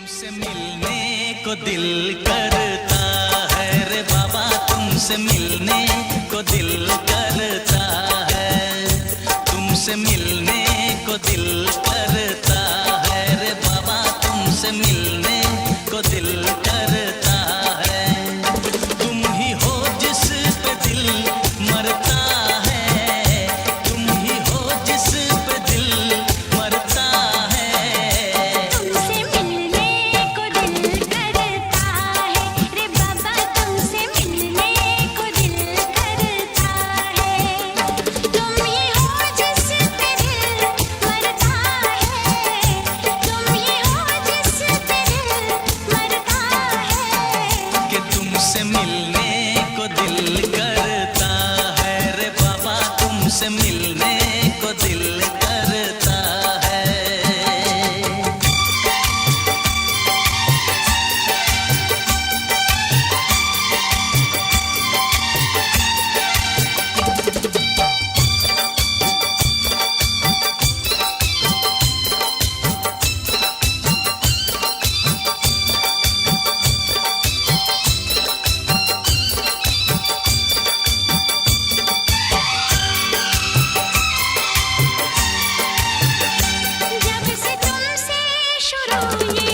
तुमसे मिलने को दिल करता है रे बाबा, तुमसे मिलने को दिल करता है, तुमसे मिलने को दिल करता है रे बाबा, तुमसे मिलने को दिल करता है। तुम ही हो जिस पे दिल मरता है, तुम ही हो जिस पे दिल मरता है। तुमसे मिलने को दिल करता है रे बाबा, तुमसे मिलने को दिल करता है। तुम ही हो जिस पे दिल मरता है, तुम ही हो जिस पे दिल मरता है। कि तुमसे मिलने को दिल करता है रे बाबा, तुमसे मिलने को दिल करता है। जब से तुमसे शुरू ये